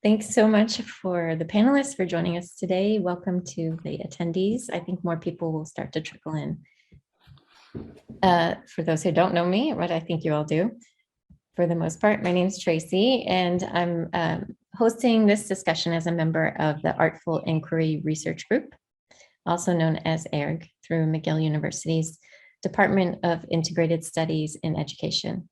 Thanks so much for the panelists for joining us today. Welcome to the attendees. I think more people will start to trickle in. For those who don't know me, what I think you all do, for the most part, my name is Traci, and I'm hosting this discussion as a member of the Artful Inquiry Research Group, also known as AIRG, through McGill University's Department of Integrated Studies in Education.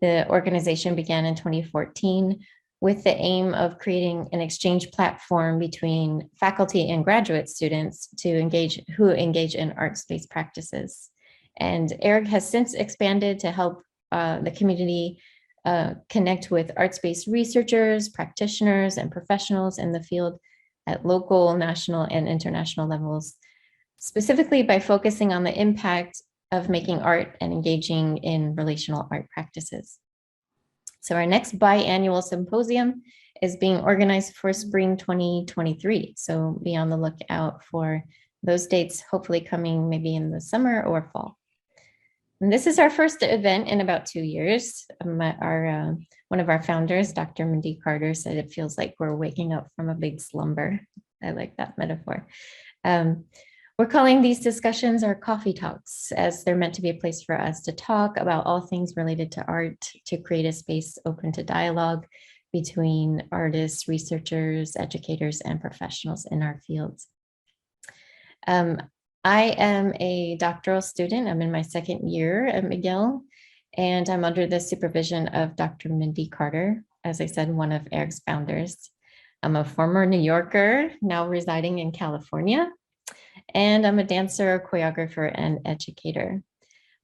The organization began in 2014 with the aim of creating an exchange platform between faculty and graduate students who engage in arts-based practices. And AIRG has since expanded to help the community connect with arts-based researchers, practitioners, and professionals in the field at local, national, and international levels, specifically by focusing on the impact of making art and engaging in relational art practices. So our next biannual symposium is being organized for spring 2023. So be on the lookout for those dates, hopefully coming maybe in the summer or fall. And this is our first event in about 2 years. One of our founders, Dr. Mindy Carter, said it feels like we're waking up from a big slumber. I like that metaphor. We're calling these discussions our coffee talks, as they're meant to be a place for us to talk about all things related to art, to create a space open to dialogue between artists, researchers, educators, and professionals in our fields. I am a doctoral student. I'm in my second year at McGill, and I'm under the supervision of Dr. Mindy Carter, as I said, one of AIRG's founders. I'm a former New Yorker, now residing in California. And I'm a dancer, choreographer, and educator.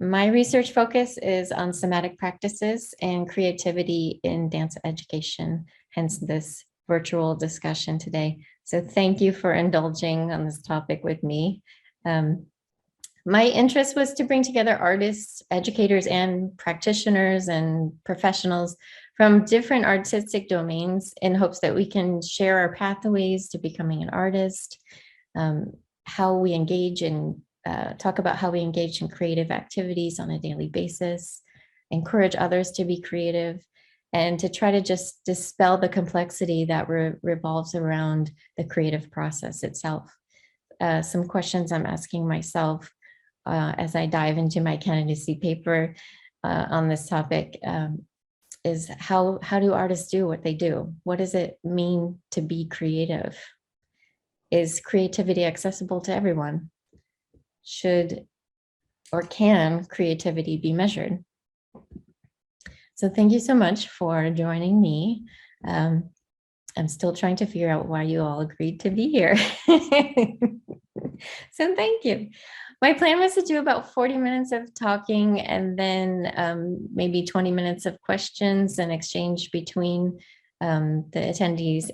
My research focus is on somatic practices and creativity in dance education, hence this virtual discussion today. So thank you for indulging on this topic with me. My interest was to bring together artists, educators, and practitioners and professionals from different artistic domains in hopes that we can share our pathways to becoming an artist, how we engage in, talk about how we engage in creative activities on a daily basis, encourage others to be creative, and to try to just dispel the complexity that revolves around the creative process itself. Some questions I'm asking myself as I dive into my candidacy paper on this topic is how do artists do what they do? What does it mean to be creative? Is creativity accessible to everyone? Should or can creativity be measured? So thank you so much for joining me. I'm still trying to figure out why you all agreed to be here. So thank you. My plan was to do about 40 minutes of talking and then maybe 20 minutes of questions and exchange between the attendees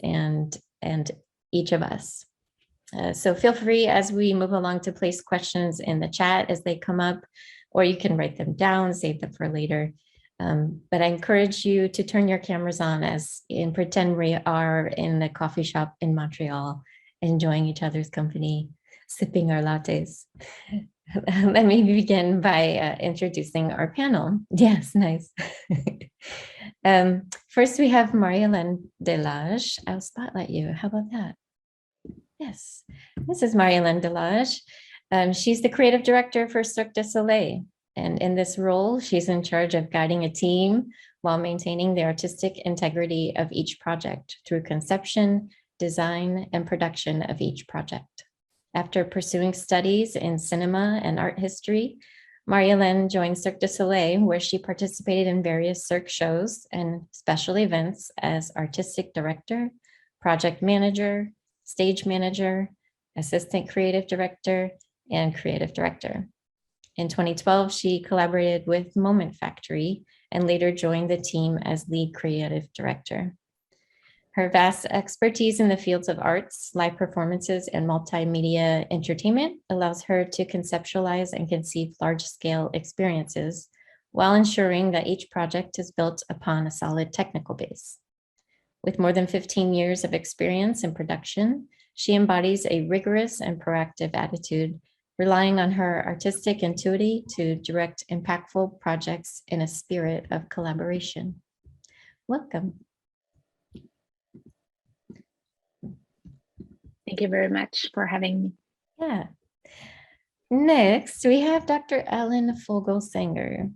and each of us. So feel free as we move along to place questions in the chat as they come up, or you can write them down, save them for later. But I encourage you to turn your cameras on and pretend we are in the coffee shop in Montreal, enjoying each other's company, sipping our lattes. Let me begin by introducing our panel. Yes, nice. First, we have Marie-Helene Delage. I'll spotlight you. How about that? Yes, this is Marie-Helene Delage. She's the creative director for Cirque du Soleil. And in this role, she's in charge of guiding a team while maintaining the artistic integrity of each project through conception, design, and production of each project. After pursuing studies in cinema and art history, Marie-Helene joined Cirque du Soleil, where she participated in various Cirque shows and special events as artistic director, project manager, stage manager, assistant creative director, and creative director. In 2012, she collaborated with Moment Factory and later joined the team as lead creative director. Her vast expertise in the fields of arts, live performances, and multimedia entertainment allows her to conceptualize and conceive large-scale experiences while ensuring that each project is built upon a solid technical base. With more than 15 years of experience in production, she embodies a rigorous and proactive attitude, relying on her artistic intuition to direct impactful projects in a spirit of collaboration. Welcome. Thank you very much for having me. Yeah. Next, we have Dr. Ellen Fogelsanger.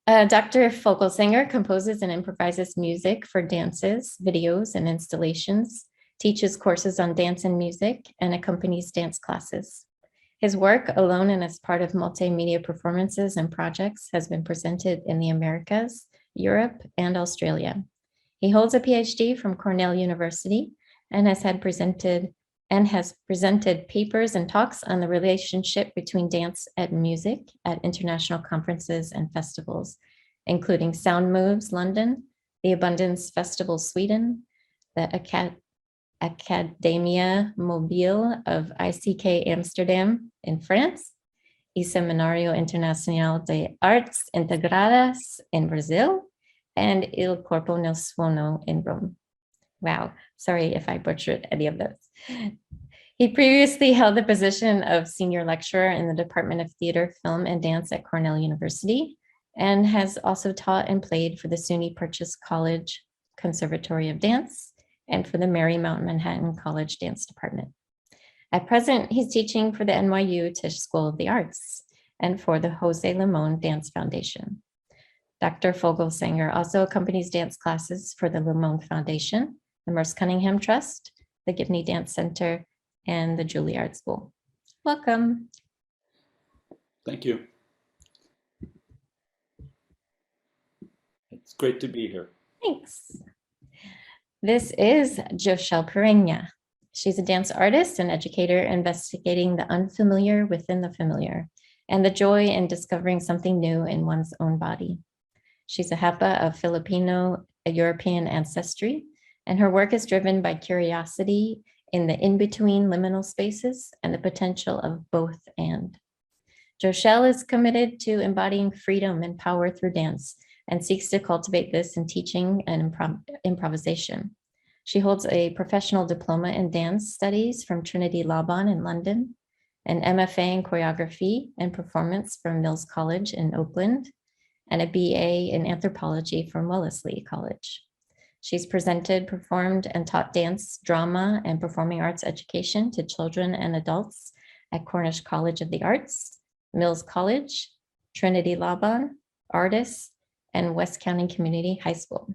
Dr. Fogelsanger composes and improvises music for dances, videos, and installations, teaches courses on dance and music, and accompanies dance classes. His work, alone and as part of multimedia performances and projects, has been presented in the Americas, Europe, and Australia. He holds a PhD from Cornell University and has presented papers and talks on the relationship between dance and music at international conferences and festivals, including Sound Moves London, the Abundance Festival Sweden, the Academia Mobile of ICK Amsterdam in France, y Seminario Internacional de Artes Integradas in Brazil, and Il Corpo nel Suono in Rome. Wow, sorry if I butchered any of those. He previously held the position of senior lecturer in the Department of Theater, Film, and Dance at Cornell University, and has also taught and played for the SUNY Purchase College Conservatory of Dance and for the Marymount Manhattan College Dance Department. At present, he's teaching for the NYU Tisch School of the Arts and for the Jose Limon Dance Foundation. Dr. Fogelsanger also accompanies dance classes for the Limon Foundation, the Merce Cunningham Trust, the Gibney Dance Center, and the Juilliard School. Welcome. Thank you. It's great to be here. Thanks. This is Jochelle Pereña. She's a dance artist and educator investigating the unfamiliar within the familiar and the joy in discovering something new in one's own body. She's a Hapa of Filipino European ancestry, and her work is driven by curiosity in the in-between liminal spaces and the potential of both and. Jochelle is committed to embodying freedom and power through dance and seeks to cultivate this in teaching and improvisation. She holds a professional diploma in dance studies from Trinity Laban in London, an MFA in choreography and performance from Mills College in Oakland, and a BA in anthropology from Wellesley College. She's presented, performed, and taught dance, drama, and performing arts education to children and adults at Cornish College of the Arts, Mills College, Trinity Laban, Artists, and West County Community High School.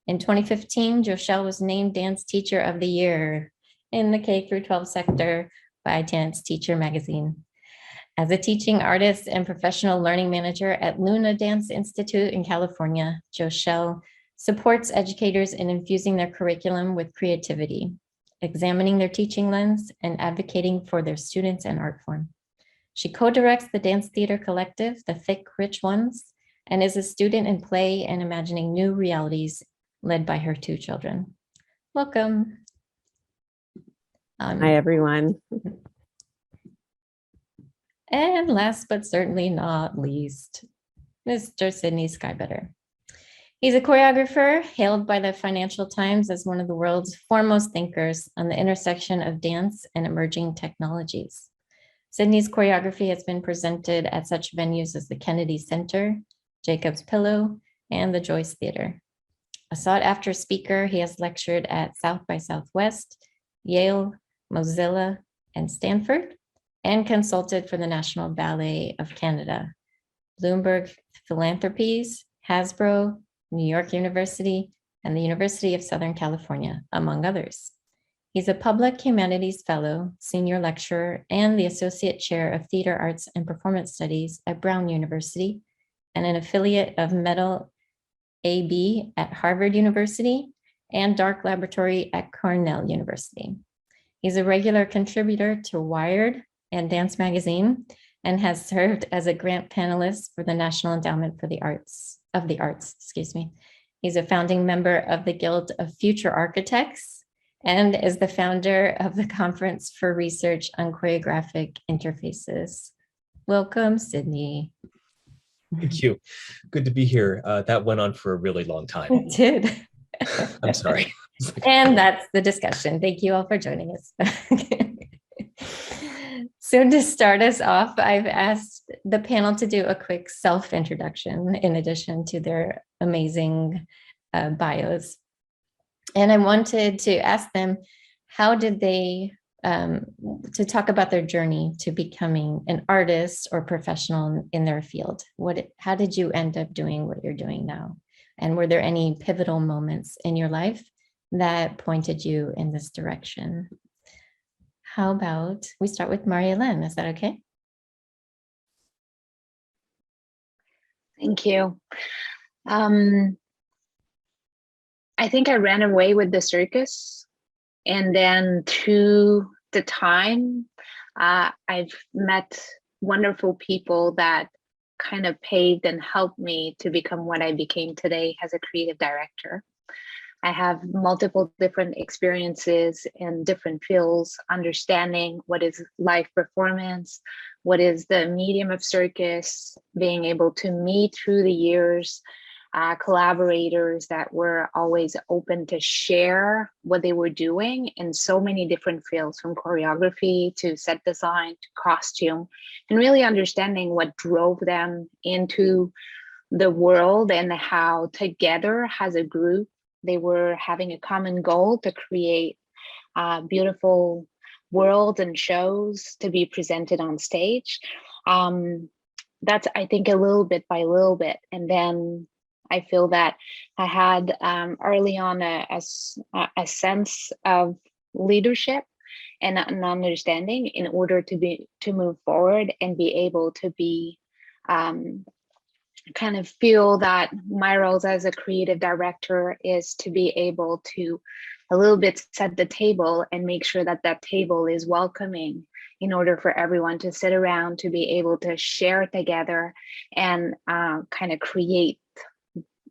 In 2015, Jochelle was named Dance Teacher of the Year in the K-12 sector by Dance Teacher magazine. As a teaching artist and professional learning manager at Luna Dance Institute in California, Jochelle supports educators in infusing their curriculum with creativity, examining their teaching lens, and advocating for their students and art form. She co-directs the dance theater collective, The Thick Rich Ones, and is a student in play and imagining new realities led by her two children. Welcome. Hi, everyone. And last but certainly not least, Mr. Sydney Skybetter. He's a choreographer hailed by the Financial Times as one of the world's foremost thinkers on the intersection of dance and emerging technologies. Sydney's choreography has been presented at such venues as the Kennedy Center, Jacob's Pillow, and the Joyce Theater. A sought-after speaker, he has lectured at South by Southwest, Yale, Mozilla, and Stanford, and consulted for the National Ballet of Canada, Bloomberg Philanthropies, Hasbro, New York University, and the University of Southern California, among others. He's a Public Humanities Fellow, Senior Lecturer, and the Associate Chair of Theater Arts and Performance Studies at Brown University, and an affiliate of Metal AB at Harvard University and Dark Laboratory at Cornell University. He's a regular contributor to Wired and Dance Magazine and has served as a grant panelist for the National Endowment for the Arts, excuse me. He's a founding member of the Guild of Future Architects and is the founder of the Conference for Research on Choreographic Interfaces. Welcome, Sydney. Thank you. Good to be here. That went on for a really long time. It did. I'm sorry. And that's the discussion. Thank you all for joining us. So to start us off, I've asked the panel to do a quick self-introduction in addition to their amazing bios. And I wanted to ask them, how did they, to talk about their journey to becoming an artist or professional in their field. How did you end up doing what you're doing now? And were there any pivotal moments in your life that pointed you in this direction? How about we start with Marie-Helene? Is that okay? Thank you. I think I ran away with the circus, and then through the time, I've met wonderful people that kind of paved and helped me to become what I became today as a creative director. I have multiple different experiences in different fields, understanding what is live performance, what is the medium of circus, being able to meet through the years collaborators that were always open to share what they were doing in so many different fields, from choreography to set design to costume, and really understanding what drove them into the world and how together as a group they were having a common goal to create beautiful worlds and shows to be presented on stage. That's, I think, a little bit by little bit. And then I feel that I had early on a sense of leadership and an understanding in order to move forward and be able to be kind of feel that my roles as a creative director is to be able to a little bit set the table and make sure that that table is welcoming in order for everyone to sit around, to be able to share together and kind of create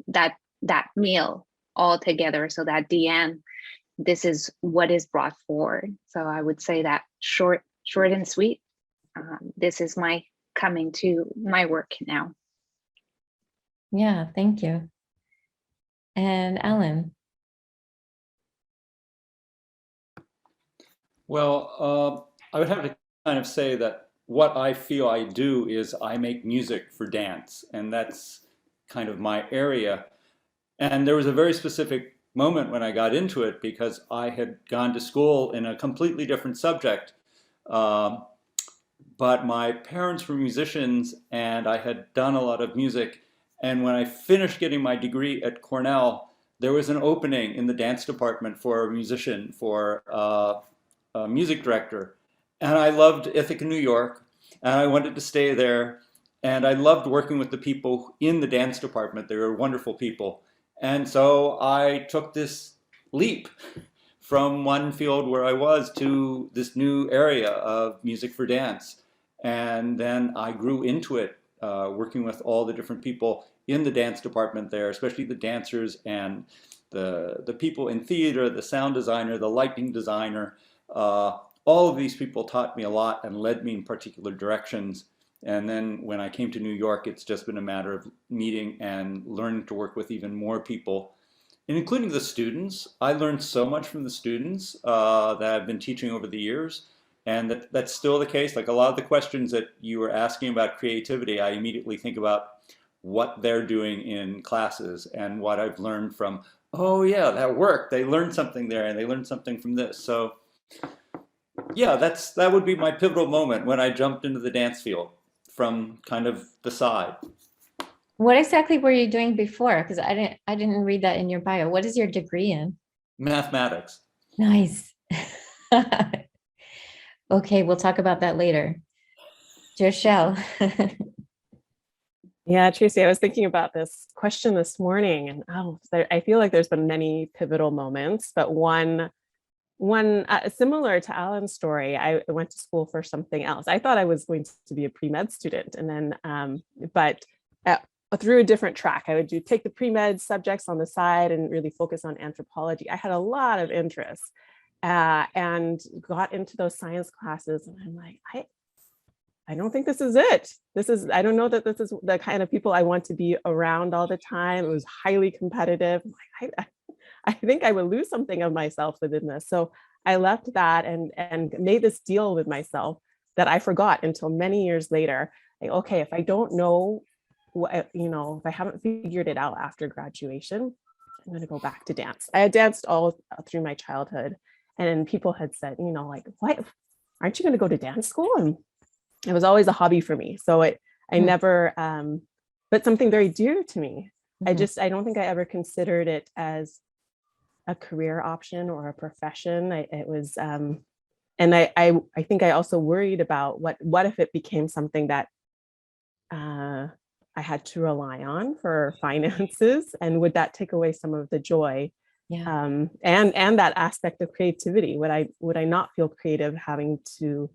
that meal all together, so that at the end, this is what is brought forward. So I would say that short and sweet, this is my coming to my work now. Yeah, thank you. And Alan. Well, I would have to kind of say that what I feel I do is I make music for dance, and that's kind of my area. And there was a very specific moment when I got into it because I had gone to school in a completely different subject. But my parents were musicians and I had done a lot of music. And when I finished getting my degree at Cornell, there was an opening in the dance department for a musician, for a music director. And I loved Ithaca, New York, and I wanted to stay there. And I loved working with the people in the dance department. They were wonderful people. And so I took this leap from one field where I was to this new area of music for dance. And then I grew into it, working with all the different people in the dance department there, especially the dancers and the people in theater, the sound designer, the lighting designer. All of these people taught me a lot and led me in particular directions. And then when I came to New York, it's just been a matter of meeting and learning to work with even more people, and including the students. I learned so much from the students that I've been teaching over the years. And that's still the case. Like a lot of the questions that you were asking about creativity, I immediately think about what they're doing in classes and what I've learned from, oh yeah, that worked. They learned something there and they learned something from this. So yeah, that would be my pivotal moment when I jumped into the dance field from kind of the side. What exactly were you doing before? Because I didn't read that in your bio. What is your degree in? Mathematics. Nice. Okay, we'll talk about that later. Jochelle. Yeah, Traci, I was thinking about this question this morning, and I feel like there's been many pivotal moments, but one similar to Alan's story. I went to school for something else. I thought I was going to be a pre-med student, and then but through a different track. I would take the pre-med subjects on the side and really focus on anthropology. I had a lot of interest and got into those science classes, and I'm like, I don't think this is it. I don't know that this is the kind of people I want to be around all the time. It was highly competitive. I'm like, I think I would lose something of myself within this. So I left that and made this deal with myself that I forgot until many years later. Like, okay, if I don't know, if I haven't figured it out after graduation, I'm going to go back to dance. I had danced all through my childhood, and people had said, you know, like, what, aren't you going to go to dance school? And it was always a hobby for me. So I never, but something very dear to me. I don't think I ever considered it as a career option or a profession. It was, and I think I also worried about what if it became something that I had to rely on for finances, and would that take away some of the joy? And that aspect of creativity? Would I not feel creative having to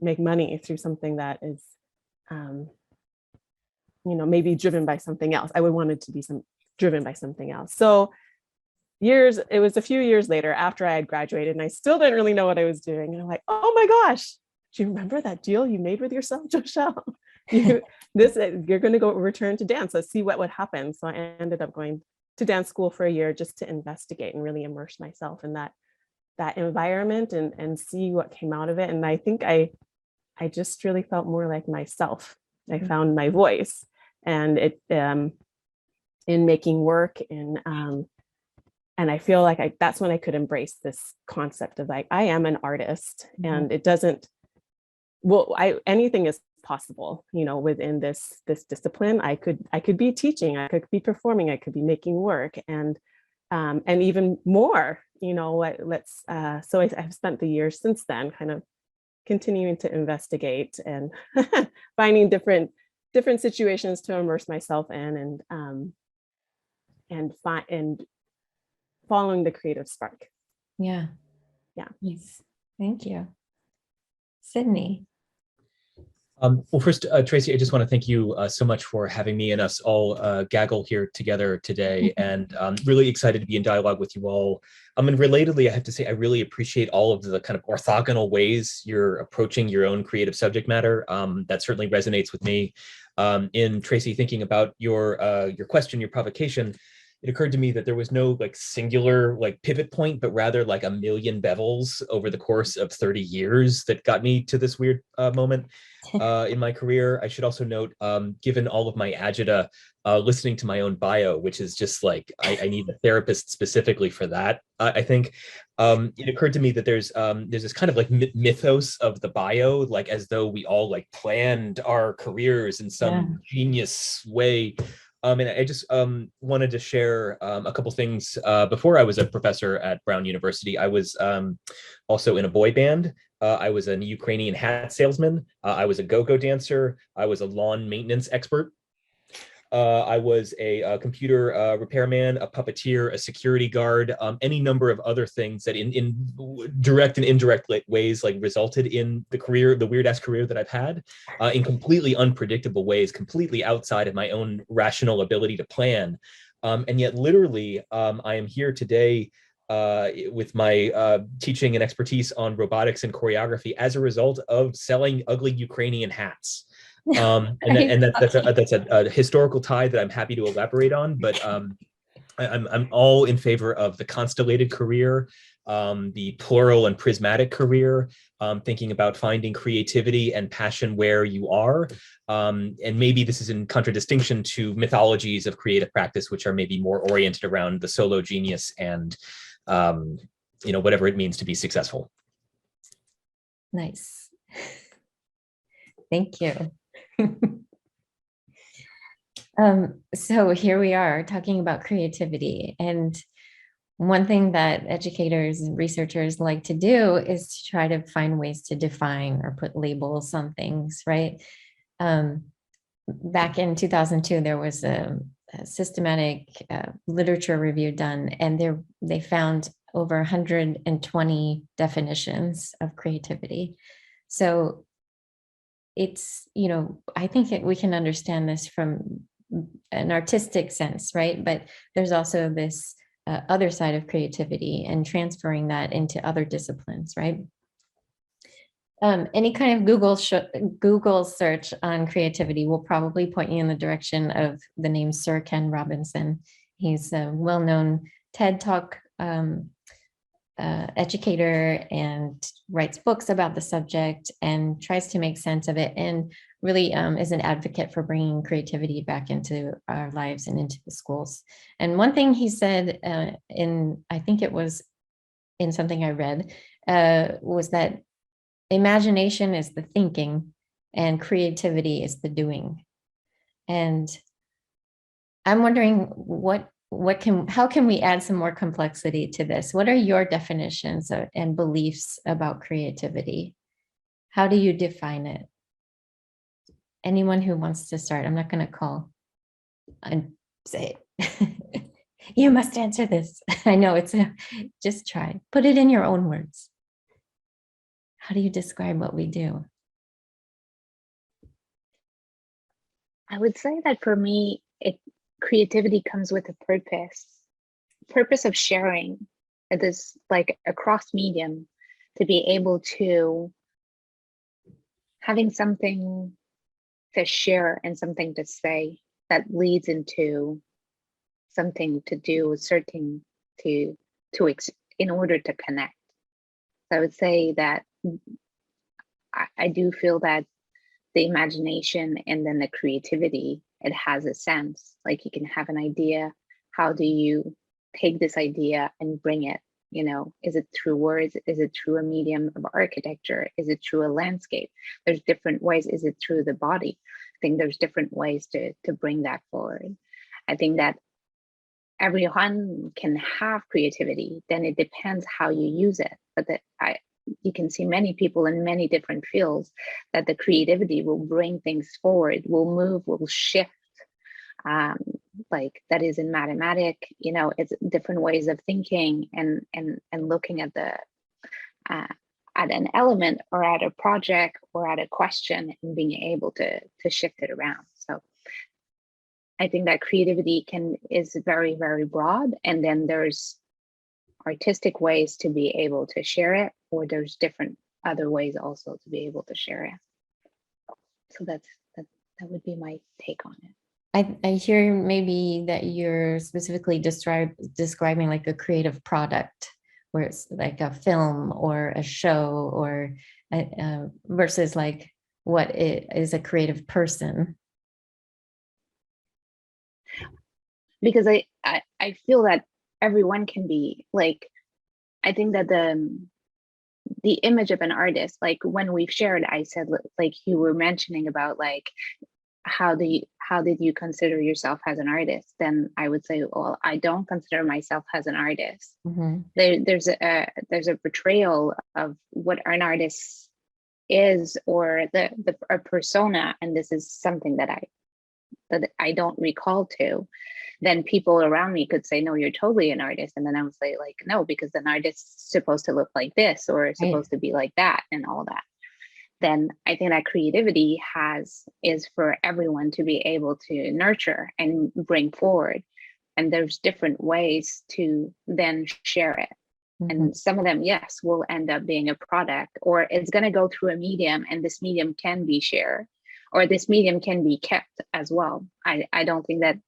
make money through something that is, maybe driven by something else? I would want it to be driven by something else. So it was a few years later after I had graduated, and I still didn't really know what I was doing. And I'm like, oh my gosh, do you remember that deal you made with yourself, Jochelle? You're going to go return to dance. Let's see what would happen. So I ended up going to dance school for a year just to investigate and really immerse myself in that environment and see what came out of it. And I think I just really felt more like myself. I found my voice, and it in making work, and I feel like that's when I could embrace this concept of like, I am an artist, and it doesn't, anything is possible, within this discipline. I could be teaching, I could be performing, I could be making work, and even more, so I've spent the years since then kind of continuing to investigate and finding different situations to immerse myself in, and following the creative spark. Yeah. Yes. Thank you. Sydney. Well, first, Traci, I just want to thank you so much for having me and us all gaggle here together today, and really excited to be in dialogue with you all. And relatedly, I have to say, I really appreciate all of the kind of orthogonal ways you're approaching your own creative subject matter. That certainly resonates with me. In Traci, thinking about your question, your provocation, it occurred to me that there was no like singular like pivot point, but rather like a million bevels over the course of 30 years that got me to this weird moment in my career. I should also note, given all of my agita, listening to my own bio, which is just like, I need a therapist specifically for that. I think it occurred to me that there's this kind of like mythos of the bio, like as though we all like planned our careers in some genius way. And I just wanted to share a couple things. Before I was a professor at Brown University, I was also in a boy band. I was a Ukrainian hat salesman. I was a go-go dancer. I was a lawn maintenance expert. I was a computer repairman, a puppeteer, a security guard, any number of other things that in direct and indirect ways like resulted in the weird-ass career that I've had in completely unpredictable ways, completely outside of my own rational ability to plan. And yet literally, I am here today with my teaching and expertise on robotics and choreography as a result of selling ugly Ukrainian hats. And that's a historical tie that I'm happy to elaborate on, but I'm all in favor of the constellated career, the plural and prismatic career, thinking about finding creativity and passion where you are. And maybe this is in contradistinction to mythologies of creative practice, which are maybe more oriented around the solo genius and whatever it means to be successful. Nice. Thank you. So here we are talking about creativity, and one thing that educators and researchers like to do is to try to find ways to define or put labels on things, right? Back in 2002, there was a systematic literature review done, and they found over 120 definitions of creativity. So it's, I think we can understand this from an artistic sense, right? But there's also this other side of creativity and transferring that into other disciplines, right? Any kind of Google search on creativity will probably point you in the direction of the name Sir Ken Robinson. He's a well-known TED Talk educator and writes books about the subject and tries to make sense of it and really is an advocate for bringing creativity back into our lives and into the schools. And one thing he said I think it was in something I read, was that imagination is the thinking and creativity is the doing. And I'm wondering how can we add some more complexity to this? What are your definitions and beliefs about creativity? How do you define it? Anyone who wants to start, I'm not going to call and say it. You must answer this. I know just try. Put it in your own words. How do you describe what we do? I would say that for me, creativity comes with a purpose of sharing. It is like across medium, to be able to having something to share and something to say that leads into something to do, certain in order to connect. So I would say that I do feel that the imagination and then the creativity, it has a sense. Like you can have an idea. How do you take this idea and bring it? You know, is it through words? Is it through a medium of architecture? Is it through a landscape? There's different ways. Is it through the body? I think there's different ways to bring that forward. I think that everyone can have creativity, then it depends how you use it. But you can see many people in many different fields that the creativity will bring things forward, will move, will shift. Like that is in mathematics, you know, it's different ways of thinking and looking at at an element or at a project or at a question and being able to shift it around. So I think that creativity is very, very broad. And then there's artistic ways to be able to share it, or there's different other ways also to be able to share it. So that would be my take on it. I hear maybe that you're specifically describing like a creative product, where it's like a film or a show, or versus like what is a creative person. Because I feel that everyone can be like, I think that the image of an artist, like when we've shared, I said, like you were mentioning about like, how did you consider yourself as an artist? Then I would say, well, I don't consider myself as an artist. Mm-hmm. There's a portrayal of what an artist is, or a persona, and this is something that I don't recall to. Then people around me could say, no, you're totally an artist. And then I would say like, no, because an artist's supposed to look like this, or supposed to be like that, and all that. Then I think that creativity is for everyone to be able to nurture and bring forward. And there's different ways to then share it. Mm-hmm. And some of them, yes, will end up being a product, or it's going to go through a medium, and this medium can be shared, or this medium can be kept as well. I don't think that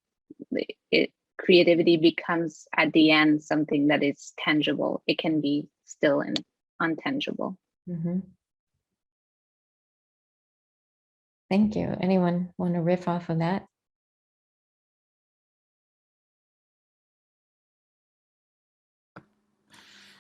creativity becomes at the end something that is tangible. It can be still untangible. Mm-hmm. Thank you. Anyone want to riff off of that?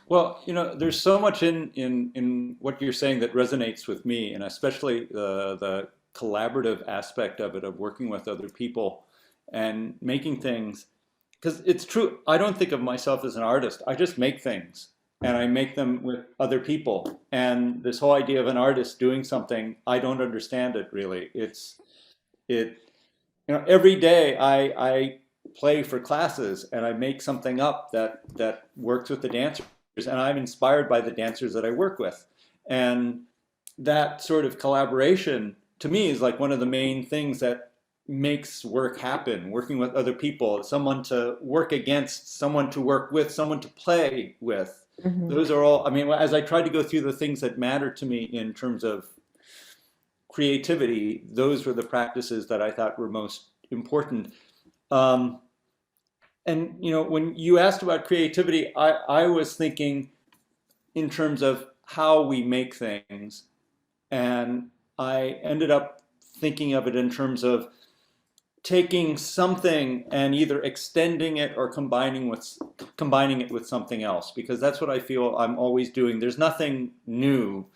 Well, you know, there's so much in what you're saying that resonates with me, and especially the collaborative aspect of it, of working with other people and making things. Because it's true, I don't think of myself as an artist. I just make things, and I make them with other people. And this whole idea of an artist doing something, I don't understand it really. You know, every day I play for classes and I make something up that works with the dancers, and I'm inspired by the dancers that I work with. And that sort of collaboration to me is like one of the main things that makes work happen, working with other people, someone to work against, someone to work with, someone to play with. Mm-hmm. Those are all, I mean, as I tried to go through the things that matter to me in terms of creativity, those were the practices that I thought were most important. And, you know, when you asked about creativity, I was thinking in terms of how we make things. And I ended up thinking of it in terms of taking something and either extending it or combining it with something else, because that's what I feel I'm always doing. There's nothing new.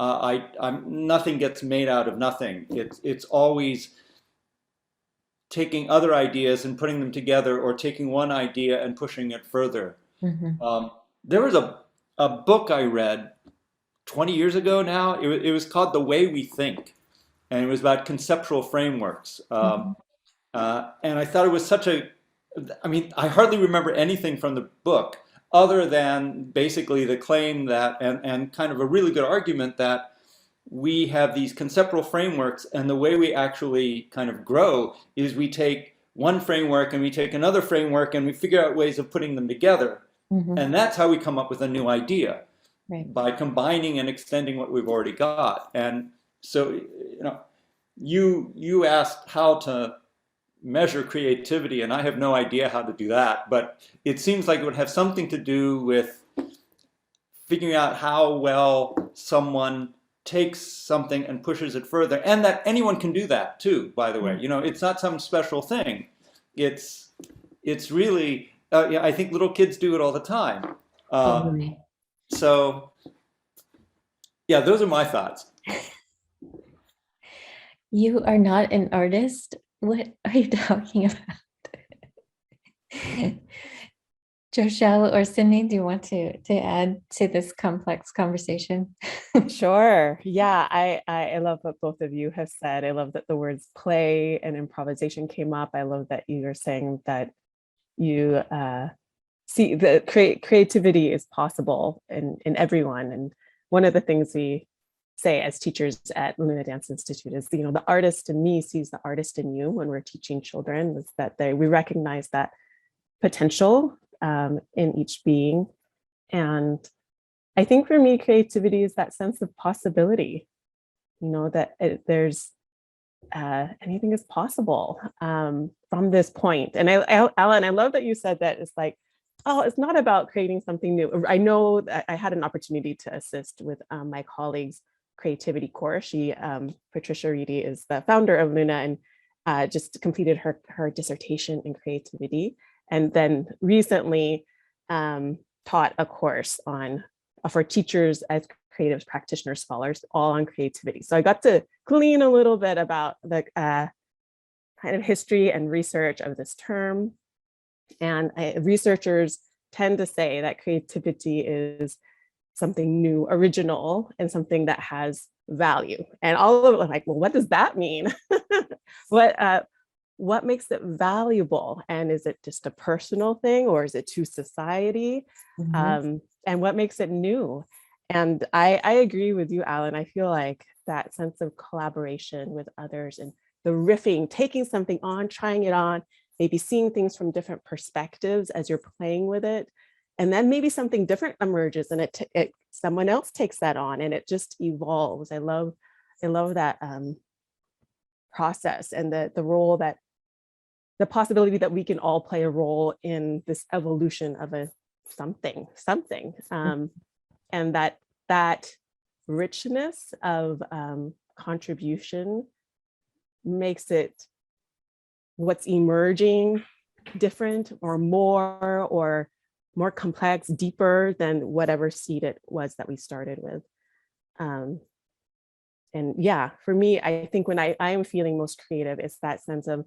Nothing gets made out of nothing. It's always taking other ideas and putting them together, or taking one idea and pushing it further. There was a book I read 20 years ago now. It was called The Way We Think, and it was about conceptual frameworks. And I thought it was I hardly remember anything from the book other than basically the claim that, and kind of a really good argument that we have these conceptual frameworks, and the way we actually kind of grow is we take one framework and we take another framework and we figure out ways of putting them together. And that's how we come up with a new idea, by combining and extending what we've already got. And so, you asked how to measure creativity, and I have no idea how to do that, but it seems like it would have something to do with figuring out how well someone takes something and pushes it further, and that anyone can do that too, by the way. It's not some special thing. It's really, I think little kids do it all the time. So yeah, those are my thoughts. You are not an artist. What are you talking about? Jochelle or Sydney, do you want to add to this complex conversation? Sure. Yeah, I love what both of you have said. I love that the words play and improvisation came up. I love that you are saying that you see that creativity is possible in everyone. And one of the things we say as teachers at Luna Dance Institute is, the artist in me sees the artist in you when we're teaching children, is that we recognize that potential in each being. And I think for me, creativity is that sense of possibility, that there's anything is possible from this point. And Alan, I love that you said that it's like, oh, it's not about creating something new. I know that I had an opportunity to assist with my colleague's creativity course. Patricia Reedy is the founder of Luna and just completed her dissertation in creativity. And then recently taught a course for teachers as creative practitioner scholars, all on creativity. So I got to glean a little bit about the kind of history and research of this term. And researchers tend to say that creativity is something new, original, and something that has value. And all of it, like, well, what does that mean? What makes it valuable? And is it just a personal thing, or is it to society? And what makes it new? And I agree with you, Alan. I feel like that sense of collaboration with others and the riffing, taking something on, trying it on, maybe seeing things from different perspectives as you're playing with it. And then maybe something different emerges and someone else takes that on and it just evolves. I love that process, and the role that, the possibility that we can all play a role in this evolution of a something. And that richness of contribution makes it what's emerging different or more complex, deeper than whatever seed it was that we started with. And yeah, for me, I think when I am feeling most creative, it's that sense of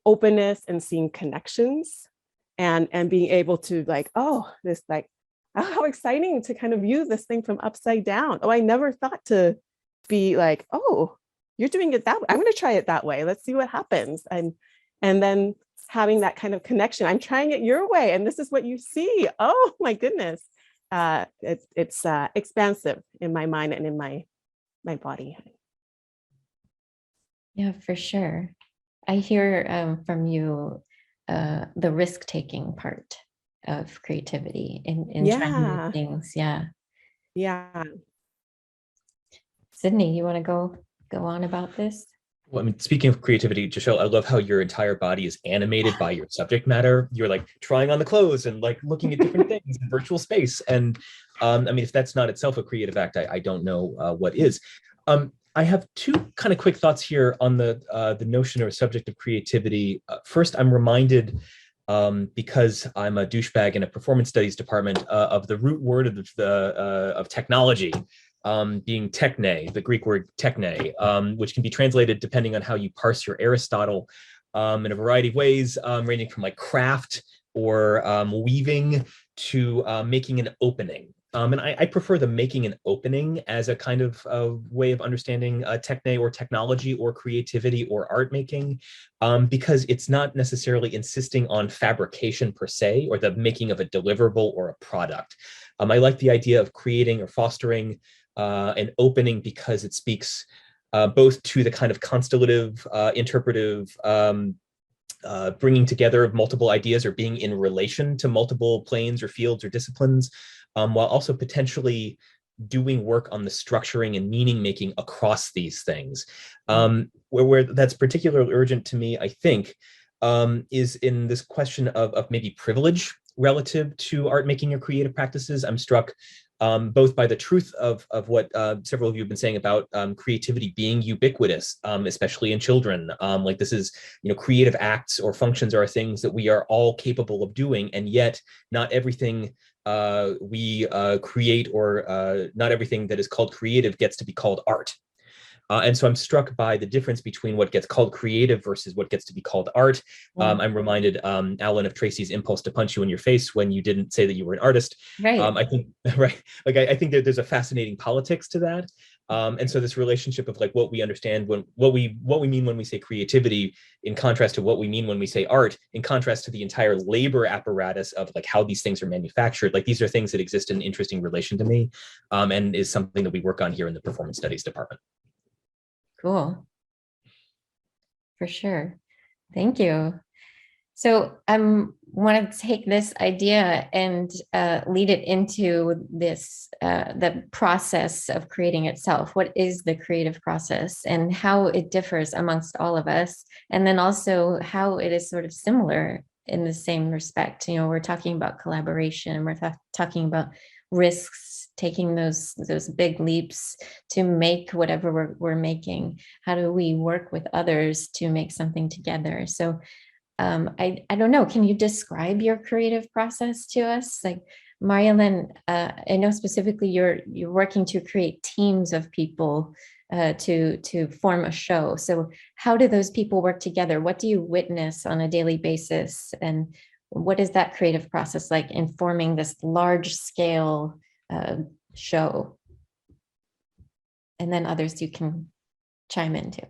openness and seeing connections and being able to how exciting to kind of view this thing from upside down. Oh, I never thought to be like, oh, you're doing it that way. I'm going to try it that way. Let's see what happens. And then having that kind of connection. I'm trying it your way, and this is what you see. Oh my goodness. It's expansive in my mind and in my body. Yeah, for sure. I hear from you the risk-taking part of creativity in trying new things. Yeah. Sydney, you want to go on about this? Well, I mean, speaking of creativity, Jochelle, I love how your entire body is animated by your subject matter. You're like trying on the clothes and like looking at different things in virtual space. And I mean, if that's not itself a creative act, I don't know what is. I have two kind of quick thoughts here on the notion or subject of creativity. First, I'm reminded, because I'm a douchebag in a performance studies department, of the root word of technology, being techne, the Greek word techne, which can be translated depending on how you parse your Aristotle, in a variety of ways, ranging from like craft or weaving to making an opening. And I prefer the making an opening as a kind of way of understanding techne or technology or creativity or art making, because it's not necessarily insisting on fabrication per se or the making of a deliverable or a product. I like the idea of creating or fostering an opening because it speaks both to the kind of constellative, interpretive, bringing together of multiple ideas or being in relation to multiple planes or fields or disciplines, while also potentially doing work on the structuring and meaning making across these things. Where that's particularly urgent to me, I think, is in this question of maybe privilege relative to art making or creative practices. I'm struck both by the truth of what several of you have been saying about creativity being ubiquitous, especially in children. Like this is, creative acts or functions are things that we are all capable of doing, and yet not everything we create or not everything that is called creative gets to be called art. And so I'm struck by the difference between what gets called creative versus what gets to be called art. I'm reminded, Alan, of Traci's impulse to punch you in your face when you didn't say that you were an artist. Right. I think, right, like I think that there's a fascinating politics to that. And so this relationship of like what we understand when what we mean when we say creativity, in contrast to what we mean when we say art, in contrast to the entire labor apparatus of like how these things are manufactured. Like these are things that exist in an interesting relation to me, and is something that we work on here in the performance studies department. Cool. For sure. Thank you. So I want to take this idea and lead it into this, the process of creating itself. What is the creative process and how it differs amongst all of us? And then also how it is sort of similar in the same respect. We're talking about collaboration, we're talking about risks, taking those big leaps to make whatever we're making. How do we work with others to make something together? So I don't know, can you describe your creative process to us? Like Marie-Helene, I know specifically you're working to create teams of people to form a show. So how do those people work together? What do you witness on a daily basis? And what is that creative process like in forming this large scale show? And then others you can chime into.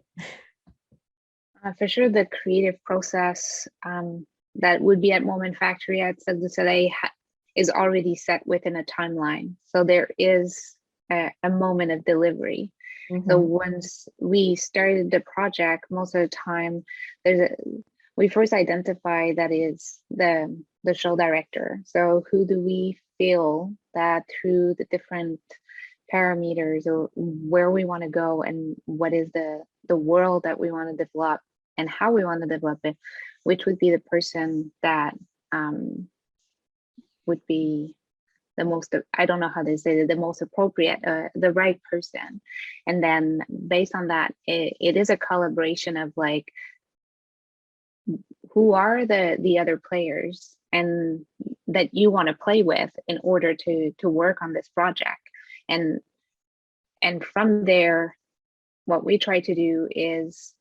For sure, the creative process that would be at Moment Factory at today is already set within a timeline. So there is a moment of delivery. Mm-hmm. So once we started the project, most of the time, we first identify that is the show director. So who do we feel that through the different parameters or where we want to go and what is the world that we want to develop and how we want to develop it, which would be the person that would be the most, I don't know how to say it, the most appropriate, the right person. And then based on that, it is a collaboration of like, who are the other players and that you want to play with in order to work on this project. And from there, what we try to do is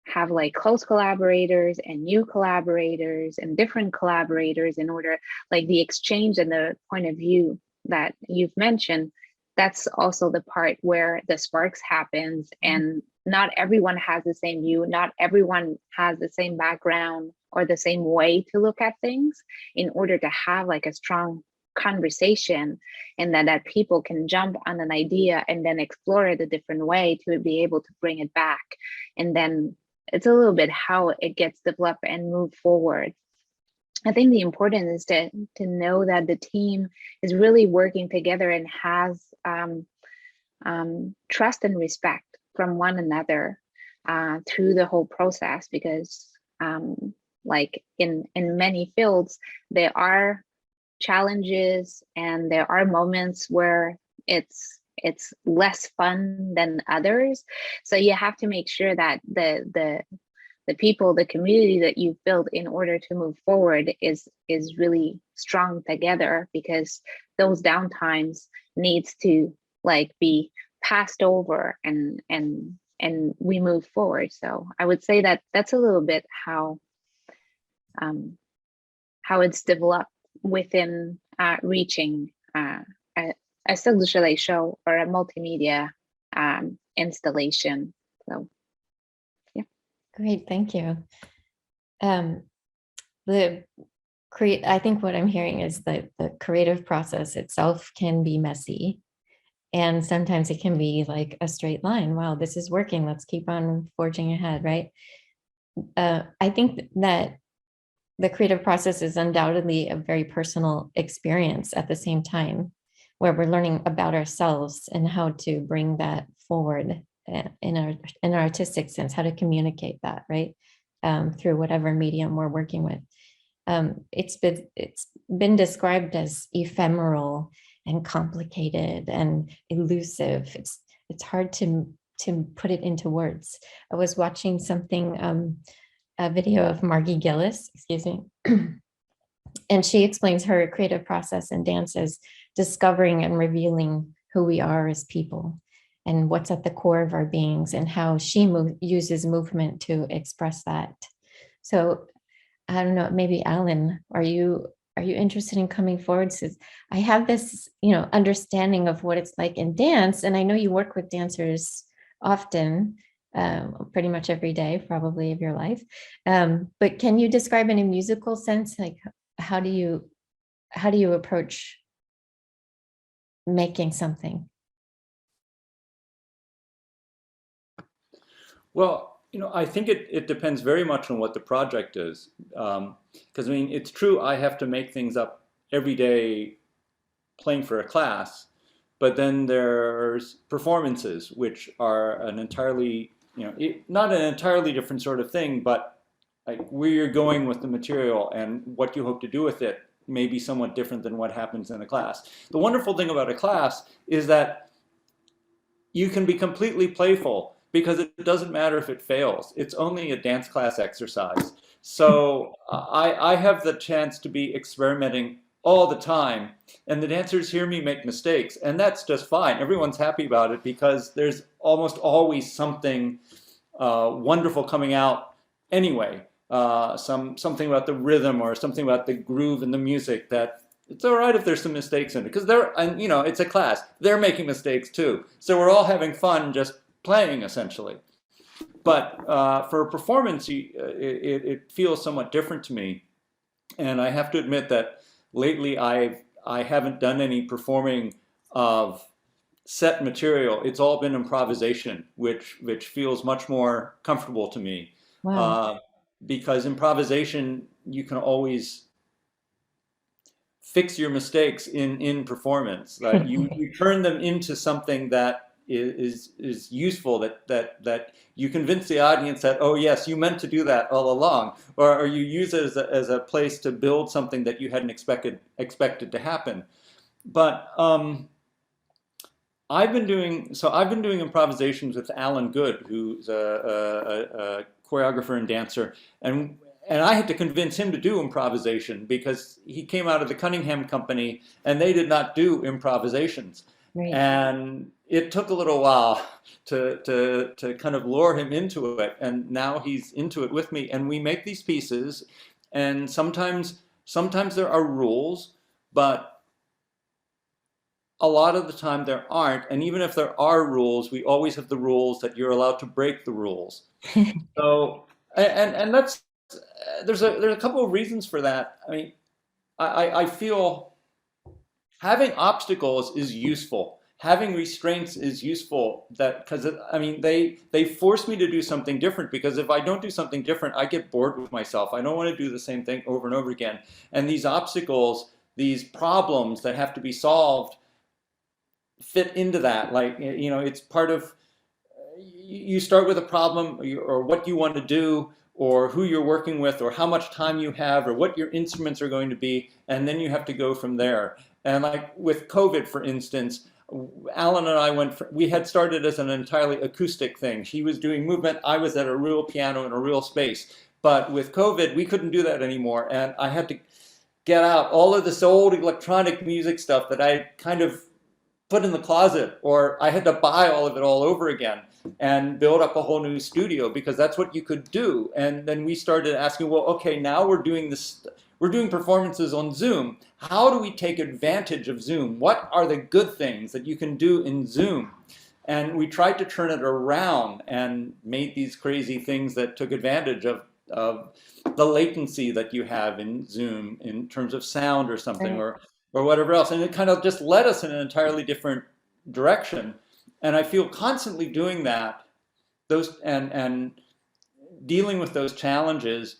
have like close collaborators and new collaborators and different collaborators in order, like the exchange and the point of view that you've mentioned, that's also the part where the sparks happens, and not everyone has the same view, not everyone has the same background or the same way to look at things in order to have like a strong conversation, and that people can jump on an idea and then explore it a different way to be able to bring it back. And then it's a little bit how it gets developed and moved forward. I think the important is to know that the team is really working together and has trust and respect from one another through the whole process, because like in many fields, there are challenges and there are moments where it's it's less fun than others. So you have to make sure that the people, the community that you've built in order to move forward is really strong together, because those downtimes needs to like be passed over and we move forward. So I would say that that's a little bit how it's developed within reaching a Cirque du Soleil show or a multimedia installation. So yeah. Great, thank you. I think what I'm hearing is that the creative process itself can be messy. And sometimes it can be like a straight line. Wow, this is working. Let's keep on forging ahead, right? I think that the creative process is undoubtedly a very personal experience at the same time, where we're learning about ourselves and how to bring that forward in our artistic sense, how to communicate that, right? Through whatever medium we're working with. It's been described as ephemeral and complicated and elusive. It's hard to put it into words. I was watching something, a video of Margie Gillis, excuse me, and she explains her creative process in dance as discovering and revealing who we are as people and what's at the core of our beings, and how she uses movement to express that. So I don't know, maybe Alan, are you interested in coming forward? Says, I have this, understanding of what it's like in dance, and I know you work with dancers often, pretty much every day, probably, of your life. But can you describe in a musical sense, like how do you approach making something? Well, I think it depends very much on what the project is. Because it's true, I have to make things up every day playing for a class, but then there's performances, which are an entirely, not an entirely different sort of thing, but like where you're going with the material and what you hope to do with it may be somewhat different than what happens in a class. The wonderful thing about a class is that you can be completely playful, because it doesn't matter if it fails. It's only a dance class exercise. So I have the chance to be experimenting all the time, and the dancers hear me make mistakes, and that's just fine. Everyone's happy about it, because there's almost always something wonderful coming out anyway. Something about the rhythm or something about the groove in the music that it's all right if there's some mistakes in it, because it's a class. They're making mistakes too. So we're all having fun just playing, essentially. But for a performance, it feels somewhat different to me. And I have to admit that lately I haven't done any performing of set material. It's all been improvisation, which feels much more comfortable to me. Wow. Because improvisation, you can always fix your mistakes in performance. You turn them into something that is useful, that you convince the audience that, oh yes, you meant to do that all along, or you use it as a place to build something that you hadn't expected to happen. But I've been doing improvisations with Alan Good, who's a choreographer and dancer, and I had to convince him to do improvisation, because he came out of the Cunningham Company and they did not do improvisations. Right. And it took a little while to kind of lure him into it, and now he's into it with me, and we make these pieces, and sometimes there are rules, but a lot of the time there aren't, and even if there are rules, we always have the rules that you're allowed to break the rules. So and that's there's a couple of reasons for that. I feel having obstacles is useful. Having restraints is useful, because they force me to do something different, because if I don't do something different, I get bored with myself. I don't want to do the same thing over and over again. And these obstacles, these problems that have to be solved, fit into that. It's part of, you start with a problem, or what you want to do, or who you're working with, or how much time you have, or what your instruments are going to be, and then you have to go from there. And like with COVID, for instance, Alan and I we had started as an entirely acoustic thing. She was doing movement. I was at a real piano in a real space. But with COVID, we couldn't do that anymore. And I had to get out all of this old electronic music stuff that I kind of put in the closet, or I had to buy all of it all over again and build up a whole new studio, because that's what you could do. And then we started asking, well, okay, now we're doing performances on Zoom. How do we take advantage of Zoom? What are the good things that you can do in Zoom? And we tried to turn it around and made these crazy things that took advantage of the latency that you have in Zoom in terms of sound or something, Right. or whatever else. And it kind of just led us in an entirely different direction. And I feel constantly doing that, and dealing with those challenges,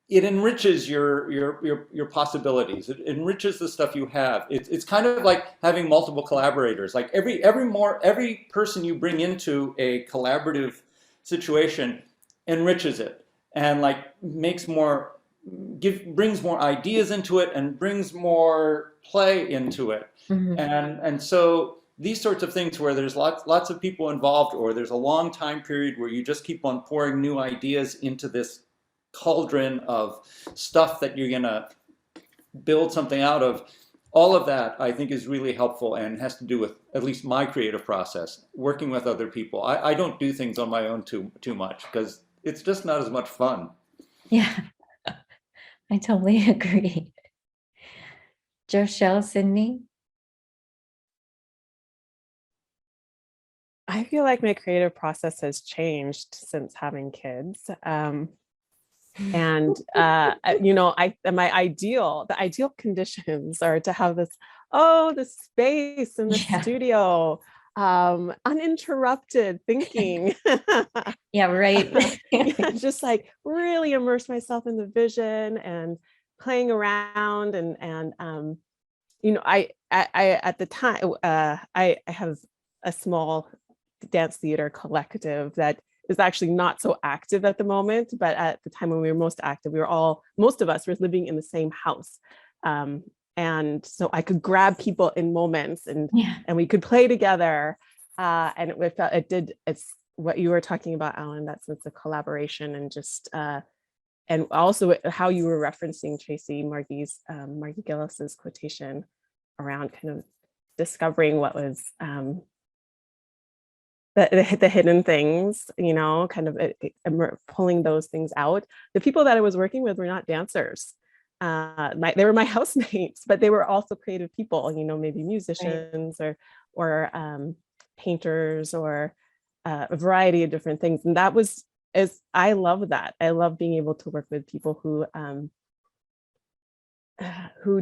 it enriches your possibilities. It enriches the stuff you have. It's kind of like having multiple collaborators. Like every person you bring into a collaborative situation enriches it, and like brings more ideas into it, and brings more play into it. Mhm. And so these sorts of things where there's lots of people involved, or there's a long time period where you just keep on pouring new ideas into this cauldron of stuff that you're gonna build something out of, all of that I think is really helpful, and has to do with at least my creative process, working with other people. I don't do things on my own too much, because it's just not as much fun. Yeah, I totally agree. Jochelle, Sydney? I feel like my creative process has changed since having kids. And the ideal conditions are to have the space in the Yeah. studio, uninterrupted thinking. Yeah, right. Yeah, just like really immerse myself in the vision and playing around, and I at the time I have a small dance theater collective that is actually not so active at the moment, but at the time when we were most active, most of us were living in the same house. And so I could grab people in moments, and we could play together. And it's what you were talking about, Alan, that sense of collaboration, and just, and also how you were referencing Traci, Margie Gillis's quotation around kind of discovering what was, the hidden things, kind of pulling those things out. The people that I was working with were not dancers. They were my housemates, but they were also creative people, maybe musicians, right, or painters, or a variety of different things. And I love that. I love being able to work with people who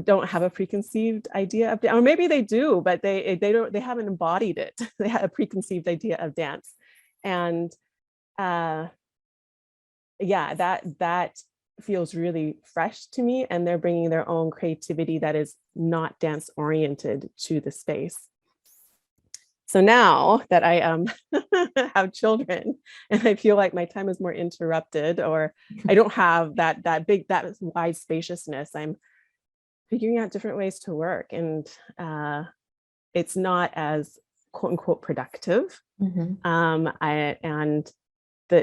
don't have a preconceived idea of dance, or maybe they do, but they haven't embodied it. They have a preconceived idea of dance, and that feels really fresh to me. And they're bringing their own creativity that is not dance oriented to the space. So now that I have children, and I feel like my time is more interrupted, or I don't have that wide spaciousness, I'm figuring out different ways to work, and it's not as quote unquote productive. And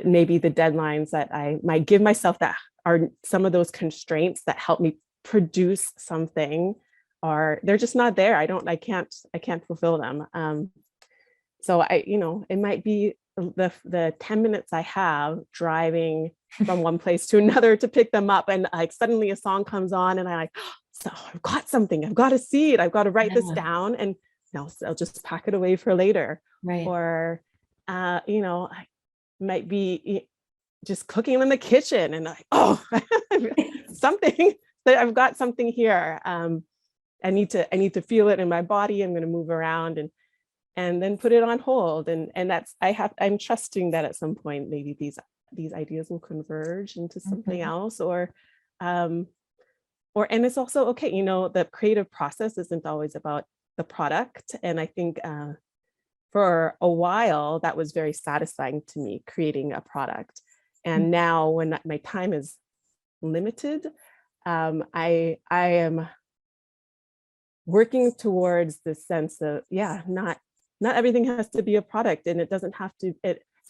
maybe the deadlines that I might give myself that are some of those constraints that help me produce something, they're just not there. I can't fulfill them. So it might be the 10 minutes I have driving from one place to another to pick them up, and like suddenly a song comes on, and I like, so I've got something, I've got to see it, I've got to write this down, and I'll just pack it away for later. Right. Or I might be just cooking in the kitchen, and like, something that I've got something here. I need to feel it in my body. I'm going to move around and then put it on hold. And I'm trusting that at some point, maybe these ideas will converge into something else, and it's also okay. The creative process isn't always about the product. And I think for a while, that was very satisfying to me, creating a product. And now when my time is limited, I am working towards this sense of, yeah, not everything has to be a product, and it doesn't have to,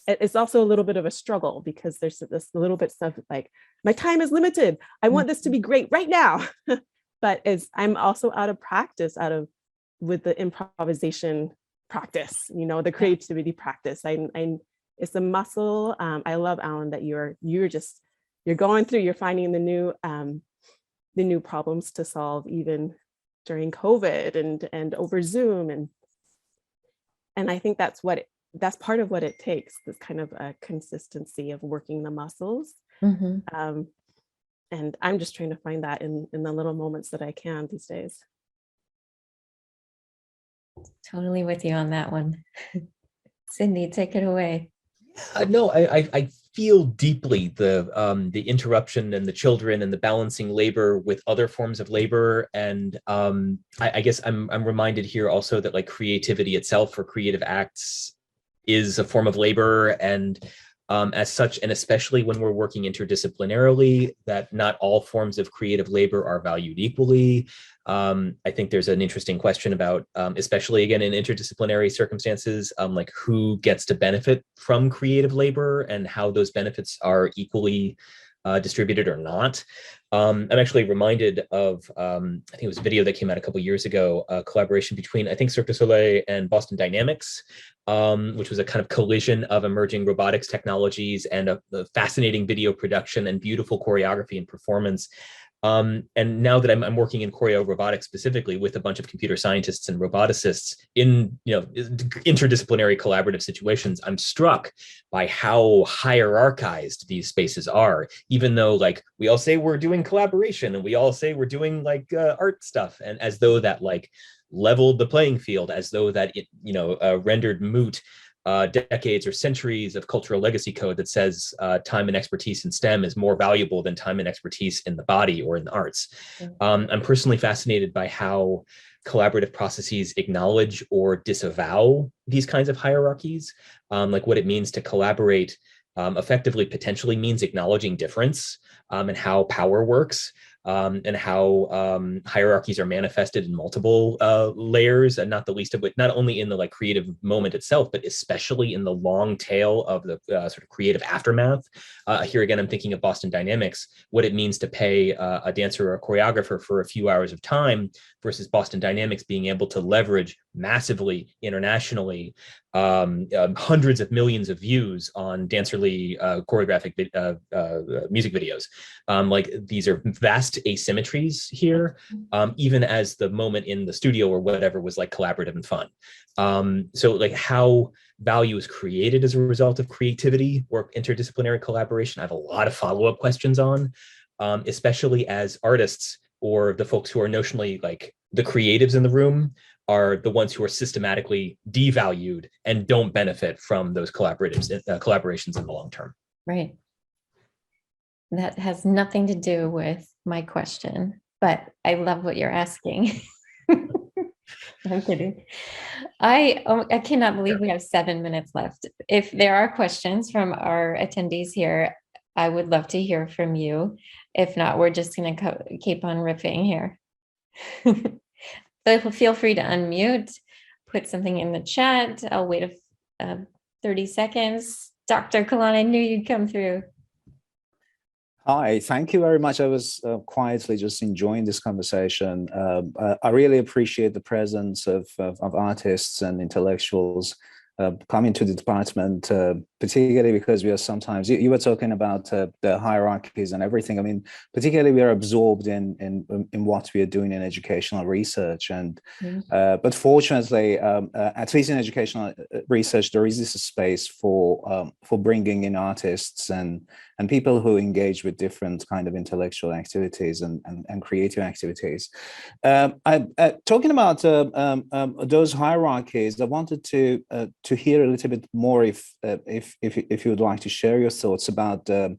it's also a little bit of a struggle, because there's this little bit stuff like, my time is limited, I want this to be great right now. But I'm also out of practice, with the improvisation practice, the creativity practice. It's a muscle. I love, Alan, that you're going through, you're finding the new problems to solve, even during COVID and over Zoom. And I think that's part of what it takes, this kind of a consistency of working the muscles. And I'm just trying to find that in the little moments that I can these days. Totally with you on that one. Sydney, take it away. No, I feel deeply the interruption and the children and the balancing labor with other forms of labor. And I guess I'm reminded here also that like creativity itself, or creative acts, is a form of labor. And as such, and especially when we're working interdisciplinarily, that not all forms of creative labor are valued equally. I think there's an interesting question about, especially again in interdisciplinary circumstances, like who gets to benefit from creative labor and how those benefits are equally distributed or not. I'm actually reminded of, I think it was a video that came out a couple of years ago, a collaboration between, I think, Cirque du Soleil and Boston Dynamics, which was a kind of collision of emerging robotics technologies and a fascinating video production and beautiful choreography and performance. And now that I'm working in choreo robotics specifically with a bunch of computer scientists and roboticists in interdisciplinary collaborative situations, I'm struck by how hierarchized these spaces are. Even though like we all say we're doing collaboration and we all say we're doing like art stuff, and as though that like leveled the playing field, as though that it rendered moot decades or centuries of cultural legacy code that says time and expertise in STEM is more valuable than time and expertise in the body or in the arts. I'm personally fascinated by how collaborative processes acknowledge or disavow these kinds of hierarchies. Like what it means to collaborate effectively potentially means acknowledging difference, and how power works. And how hierarchies are manifested in multiple layers, and not the least of which, not only in the like creative moment itself, but especially in the long tail of the sort of creative aftermath. Here again, I'm thinking of Boston Dynamics, what it means to pay a dancer or a choreographer for a few hours of time versus Boston Dynamics being able to leverage massively internationally hundreds of millions of views on Dancerly choreographic music videos. Like these are vast asymmetries here, even as the moment in the studio or whatever was like collaborative and fun. So like how value is created as a result of creativity or interdisciplinary collaboration, I have a lot of follow-up questions on, especially as artists or the folks who are notionally like the creatives in the room are the ones who are systematically devalued and don't benefit from those collaborations in the long term. Right. That has nothing to do with my question, but I love what you're asking. I'm kidding. I cannot believe we have 7 minutes left. If there are questions from our attendees here, I would love to hear from you. If not, we're just going to keep on riffing here. So feel free to unmute, put something in the chat. I'll wait 30 seconds. Dr. Klein, I knew you'd come through. Hi, thank you very much. I was quietly just enjoying this conversation. I really appreciate the presence of artists and intellectuals coming to the department, particularly because we are sometimes, you were talking about the hierarchies and everything. I mean, particularly we are absorbed in what we are doing in educational research. And but fortunately, at least in educational research, there is this space for bringing in artists and people who engage with different kind of intellectual activities and creative activities. Talking about those hierarchies, I wanted to hear a little bit more if you would like to share your thoughts about the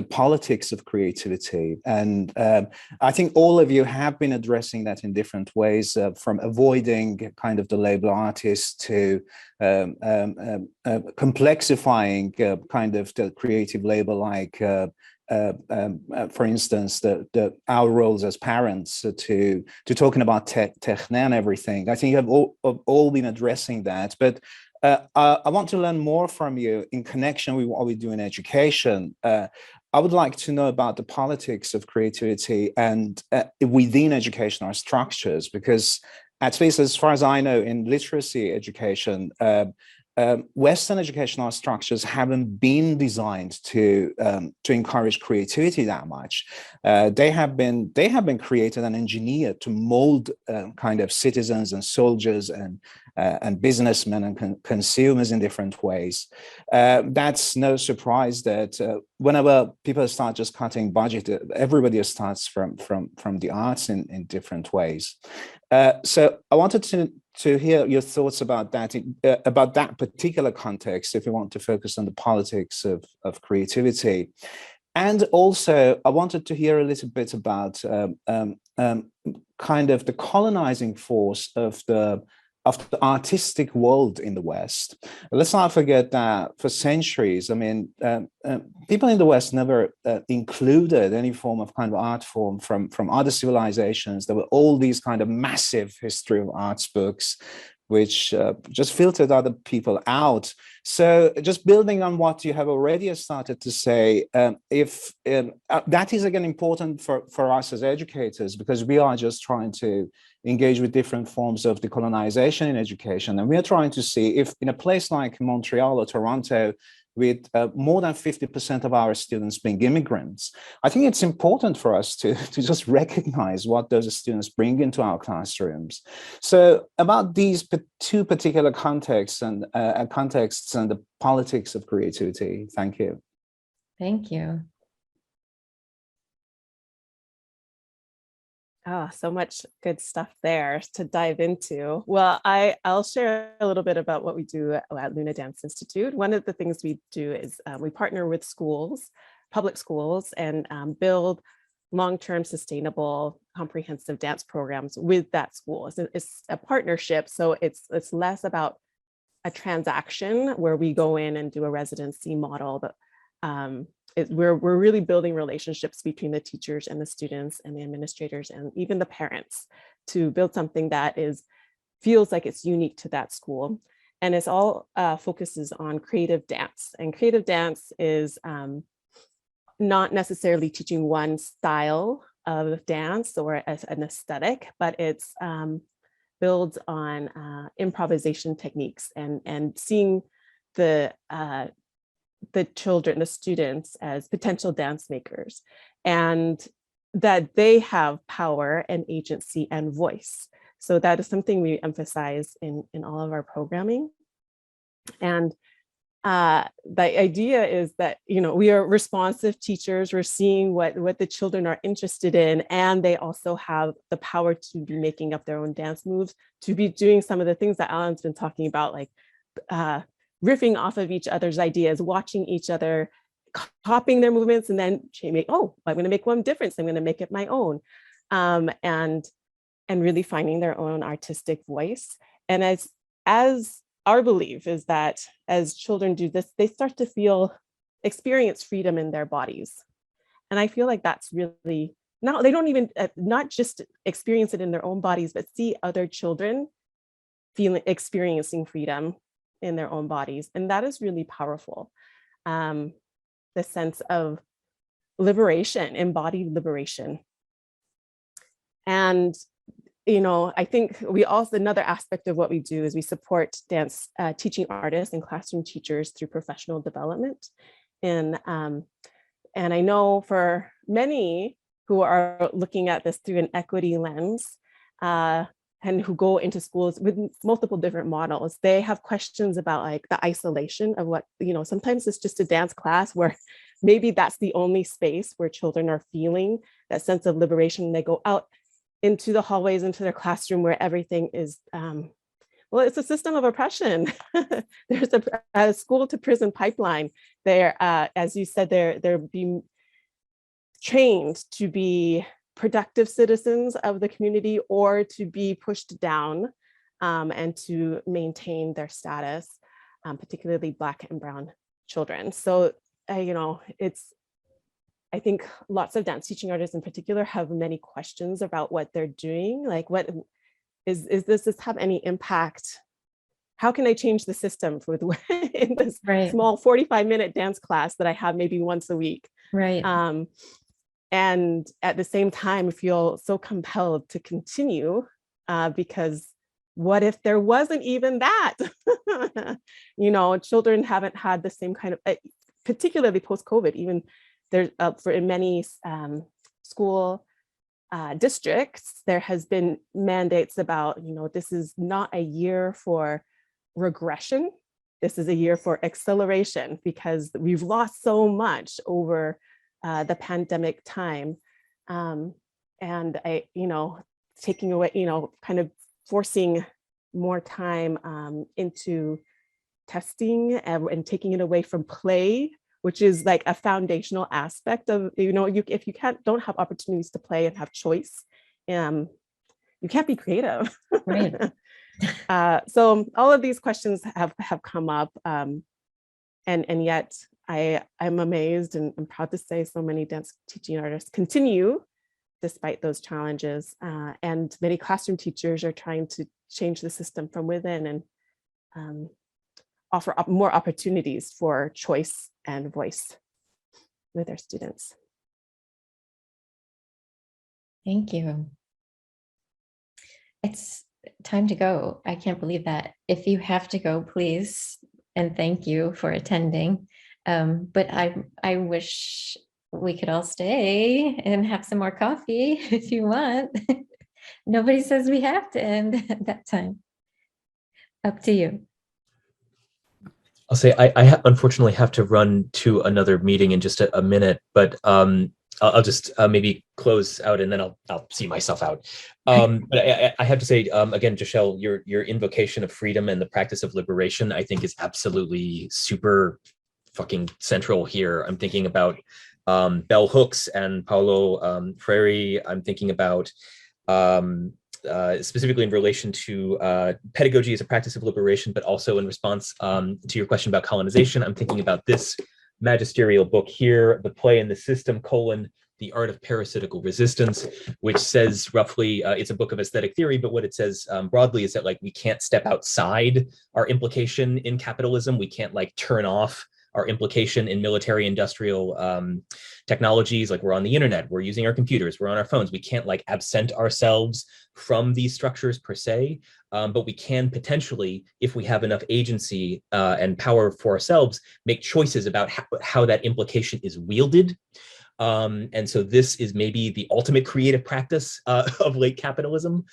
politics of creativity. And I think all of you have been addressing that in different ways, from avoiding kind of the label artist to complexifying kind of the creative label like for instance, our roles as parents to talking about techne and everything. I think you have all been addressing that, but I want to learn more from you in connection with what we do in education. I would like to know about the politics of creativity and within educational structures, because at least as far as I know, in literacy education, Western educational structures haven't been designed to encourage creativity that much. They have been created and engineered to mold kind of citizens and soldiers and businessmen and consumers in different ways. That's no surprise that whenever people start just cutting budget, everybody starts from the arts in different ways. So I wanted to hear your thoughts about that particular context, if you want to focus on the politics of creativity. And also, I wanted to hear a little bit about kind of the colonizing force of the artistic world in the West. Let's not forget that for centuries, I mean, people in the West never included any form of kind of art form from other civilizations. There were all these kind of massive history of arts books, which just filtered other people out. So just building on what you have already started to say, if that is again important for us as educators, because we are just trying to engage with different forms of decolonization in education. And we are trying to see if in a place like Montreal or Toronto, with more than 50% of our students being immigrants, I think it's important for us to just recognize what those students bring into our classrooms. So about these two particular contexts and the politics of creativity. Thank you. Thank you. So much good stuff there to dive into. Well, I'll share a little bit about what we do at Luna Dance Institute. One of the things we do is we partner with schools, public schools, and build long-term sustainable comprehensive dance programs with that school. It's a partnership, so it's less about a transaction where we go in and do a residency model, but we're really building relationships between the teachers and the students and the administrators and even the parents to build something that feels like it's unique to that school. And it's all focuses on creative dance. And creative dance is not necessarily teaching one style of dance or as an aesthetic, but it's builds on improvisation techniques and seeing the children, the students, as potential dance makers, and that they have power and agency and voice. So that is something we emphasize in all of our programming. And the idea is that, we are responsive teachers. We're seeing what the children are interested in, and they also have the power to be making up their own dance moves, to be doing some of the things that Alan's been talking about, like riffing off of each other's ideas, watching each other, copying their movements, and then I'm going to make one different, so I'm going to make it my own, and really finding their own artistic voice. And as our belief is that as children do this, they start to experience freedom in their bodies. And I feel like that's really, now they don't even, not just experience it in their own bodies, but see other children experiencing freedom in their own bodies. And that is really powerful. The sense of liberation, embodied liberation. And, I think we also, another aspect of what we do is we support dance teaching artists and classroom teachers through professional development. And I know for many who are looking at this through an equity lens, and who go into schools with multiple different models, they have questions about like the isolation of what, sometimes it's just a dance class where maybe that's the only space where children are feeling that sense of liberation. They go out into the hallways, into their classroom where everything is, it's a system of oppression. There's a school to prison pipeline. They're, as you said, they're being trained to be productive citizens of the community or to be pushed down and to maintain their status, particularly Black and Brown children. So, I think lots of dance teaching artists in particular have many questions about what they're doing. Like, what does this have any impact? How can I change the system for the in this small 45-minute dance class that I have maybe once a week? Right. And at the same time, feel so compelled to continue because what if there wasn't even that? Children haven't had the same kind of, particularly post-COVID, even there's for in many school districts, there has been mandates about, this is not a year for regression. This is a year for acceleration because we've lost so much over the pandemic time. And taking away, kind of forcing more time into testing and taking it away from play, which is like a foundational aspect of, if you don't have opportunities to play and have choice, you can't be creative. Right. So all of these questions have come up, and yet I'm amazed and I'm proud to say so many dance teaching artists continue despite those challenges, and many classroom teachers are trying to change the system from within and offer up more opportunities for choice and voice with their students. Thank you. It's time to go. I can't believe that. If you have to go, please, and thank you for attending. But I wish we could all stay and have some more coffee if you want. Nobody says we have to end at that time. Up to you. I'll say unfortunately have to run to another meeting in just a minute, but I'll just maybe close out and then I'll see myself out. But I have to say, again, Jochelle, your invocation of freedom and the practice of liberation, I think is absolutely super fucking central here. I'm thinking about Bell Hooks and Paulo Freire. I'm thinking about specifically in relation to pedagogy as a practice of liberation, but also in response to your question about colonization. I'm thinking about this magisterial book here, The Play and the System, The Art of Parasitical Resistance, which says roughly, it's a book of aesthetic theory, but what it says broadly is that like we can't step outside our implication in capitalism. We can't like turn off our implication in military industrial technologies. Like we're on the internet, we're using our computers, we're on our phones. We can't like absent ourselves from these structures per se, but we can potentially, if we have enough agency and power for ourselves, make choices about how that implication is wielded. And so this is maybe the ultimate creative practice of late capitalism,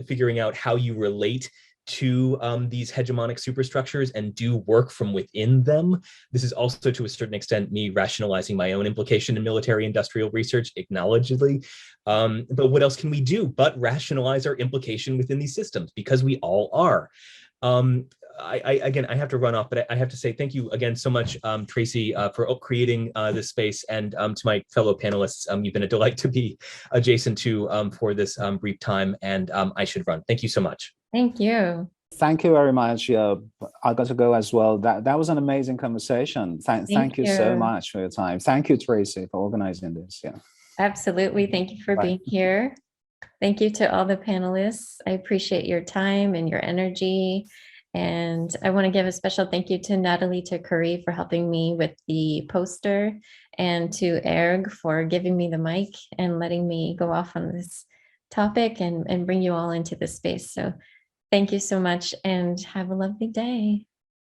figuring out how you relate to these hegemonic superstructures and do work from within them. This is also to a certain extent me rationalizing my own implication in military industrial research, acknowledgedly. But what else can we do but rationalize our implication within these systems, because we all are. Again, I have to run off, but I have to say thank you again so much, Traci, for creating this space, and to my fellow panelists. You've been a delight to be adjacent to for this brief time, and I should run. Thank you so much. Thank you. Thank you very much. I got to go as well. That was an amazing conversation. Thank you so much for your time. Thank you, Traci, for organizing this. Yeah. Absolutely. Thank you for being here. Thank you to all the panelists. I appreciate your time and your energy. And I want to give a special thank you to Natalie Curry for helping me with the poster, and to Erg for giving me the mic and letting me go off on this topic and bring you all into this space. So thank you so much and have a lovely day.